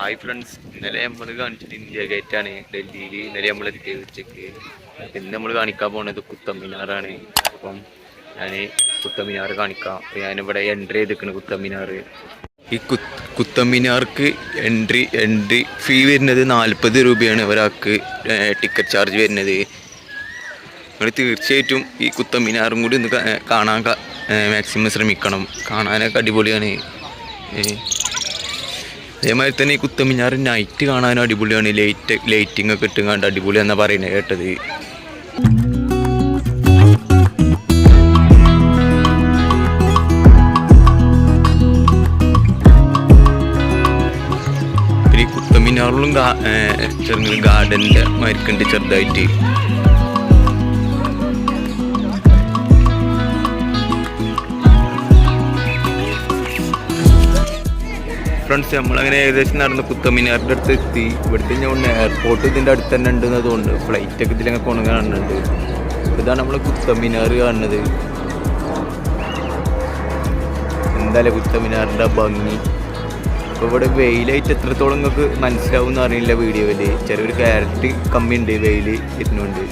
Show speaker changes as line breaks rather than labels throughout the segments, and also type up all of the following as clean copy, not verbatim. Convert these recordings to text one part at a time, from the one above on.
Hi friends, ഇന്നലെ നമ്മൾ കാണിച്ചിട്ട് ഇന്ത്യ ഗേറ്റാണ് ഡൽഹിയിൽ. ഇന്നലെ നമ്മൾ എത്തിയത് ഉച്ചയ്ക്ക്. ഇന്ന് നമ്മൾ കാണിക്കാൻ പോകുന്നത് കുത്തബ്മിനാറാണ്. അപ്പം ഞാൻ കുത്തബ്മിനാർ കാണിക്കാം. ഞാനിവിടെ എൻട്രി ചെയ്തിരിക്കുന്നത് കുത്തബ്മിനാർ. ഈ കുത്തബ്മിനാർക്ക് എൻട്രി ഫീ വരുന്നത് 40 രൂപയാണ് ഒരാൾക്ക് ടിക്കറ്റ് ചാർജ് വരുന്നത്. നിങ്ങൾ തീർച്ചയായിട്ടും ഈ കുത്തബ്മിനാറും കൂടി ഒന്ന് കാണാൻ മാക്സിമം ശ്രമിക്കണം. കാണാനൊക്കെ അടിപൊളിയാണ്. അതേമാതിരി തന്നെ ഈ കുത്തബ്മിനാർ നൈറ്റ് കാണാനും അടിപൊളിയാണ്. ലൈറ്റിംഗ് ഒക്കെ ഇട്ടുകൊണ്ട് അടിപൊളിയാണെന്നാണ് പറയുന്നത് കേട്ടത്. ഈ കുത്തബ്മിനാറിലും ചെറുങ്ങനെ ഗാർഡൻ്റെ മരിക്കുണ്ട് ചെറുതായിട്ട്. ഫ്രണ്ട്സ്, നമ്മളങ്ങനെ ഏകദേശം നടന്ന് കുത്തബ്മിനാറിൻ്റെ അടുത്ത് എത്തി. ഇവിടുത്തെ ഞാൻ എയർപോർട്ട് ഇതിൻ്റെ അടുത്ത് തന്നെ ഉണ്ടെന്ന് തോന്നുന്നുണ്ട്. ഫ്ലൈറ്റൊക്കെ ഇതിലങ്ങനെ പോകണ കാണുന്നുണ്ട്. ഇതാണ് നമ്മൾ കുത്തബ്മിനാർ കാണുന്നത്. എന്തായാലും കുത്തബ്മിനാറിൻ്റെ ഭംഗി. അപ്പോൾ ഇവിടെ വെയിലായിട്ട് എത്രത്തോളം നിങ്ങൾക്ക് മനസ്സിലാവും എന്ന് അറിയില്ല വീഡിയോയിൽ. ചെറിയൊരു ക്യാരറ്റ് കമ്മിയുണ്ട് വെയിൽ ഇരുന്നുകൊണ്ട്.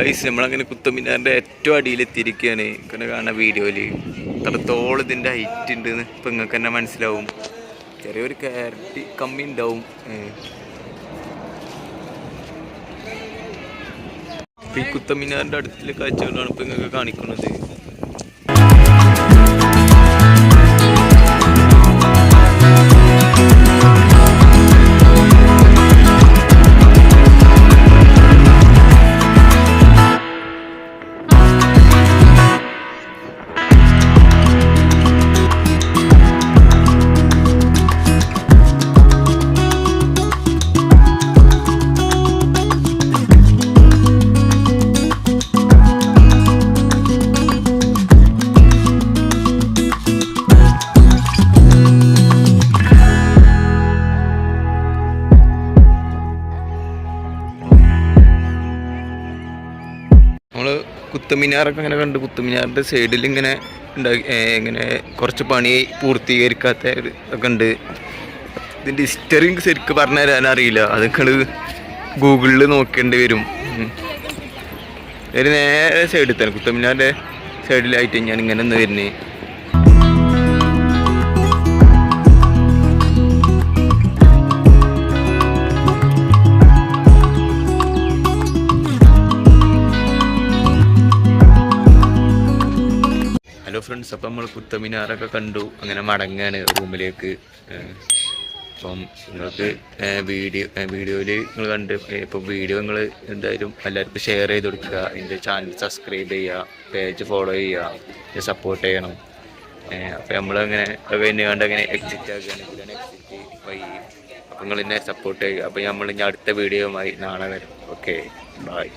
ഗൈസ്, നമ്മളങ്ങനെ കുത്തബ്മിനാറിൻ്റെ ഏറ്റവും അടിയിലെത്തിയിരിക്കുകയാണ്. ഇങ്ങനെ കാണുന്ന വീഡിയോയിൽ എത്രത്തോളം ഇതിൻ്റെ ഹൈറ്റ് ഉണ്ടെന്ന് ഇപ്പം നിങ്ങൾക്ക് തന്നെ മനസ്സിലാവും. ചെറിയൊരു ക്യാരറ്റ് കമ്മി ഉണ്ടാവും. ഈ കുത്തബ്മിനാറിൻ്റെ അടുത്തുള്ള കാഴ്ചകളാണ് ഇപ്പം നിങ്ങൾക്ക് കാണിക്കുന്നത്. നമ്മൾ കുത്തബ്മിനാറൊക്കെ ഇങ്ങനെ കണ്ട് കുത്തബ്മിനാറിൻ്റെ സൈഡിൽ ഇങ്ങനെ ഇങ്ങനെ കുറച്ച് പണി പൂർത്തീകരിക്കാത്ത ഒക്കെ ഉണ്ട്. ഇതിൻ്റെ ഹിസ്റ്ററി ശരിക്കും പറഞ്ഞു തരാൻ അറിയില്ല. അത് ഗൂഗിളിൽ നോക്കേണ്ടി വരും. ഒരു നേരെ സൈഡിൽ തന്നെ കുത്തബ്മിനാറിൻ്റെ സൈഡിലായിട്ട് ഞാൻ ഇങ്ങനെ ഒന്ന് വരുന്നത്. ഹലോ ഫ്രണ്ട്സ്, അപ്പം നമ്മൾ കുത്തബ്മിനാറൊക്കെ കണ്ടു. അങ്ങനെ മടങ്ങാണ് റൂമിലേക്ക്. അപ്പം നിങ്ങൾക്ക് വീഡിയോയിൽ നിങ്ങൾ കണ്ട് ഇപ്പോൾ വീഡിയോ നിങ്ങൾ എന്തായാലും എല്ലാവർക്കും ഷെയർ ചെയ്ത് കൊടുക്കുക. എൻ്റെ ചാനൽ സബ്സ്ക്രൈബ് ചെയ്യുക, പേജ് ഫോളോ ചെയ്യുക, സപ്പോർട്ട് ചെയ്യണം. അപ്പോൾ നമ്മളങ്ങനെ കഴിഞ്ഞ് കണ്ട് അങ്ങനെ എക്സിറ്റ് ആകുകയാണ്. ഇതിലാണ് എക്സിറ്റ് വഴി. അപ്പോൾ നിങ്ങൾ എന്നെ സപ്പോർട്ട് ചെയ്യുക. അപ്പോൾ നമ്മൾ ഇനി അടുത്ത വീഡിയോയുമായി നാളെ വരും. Okay, by.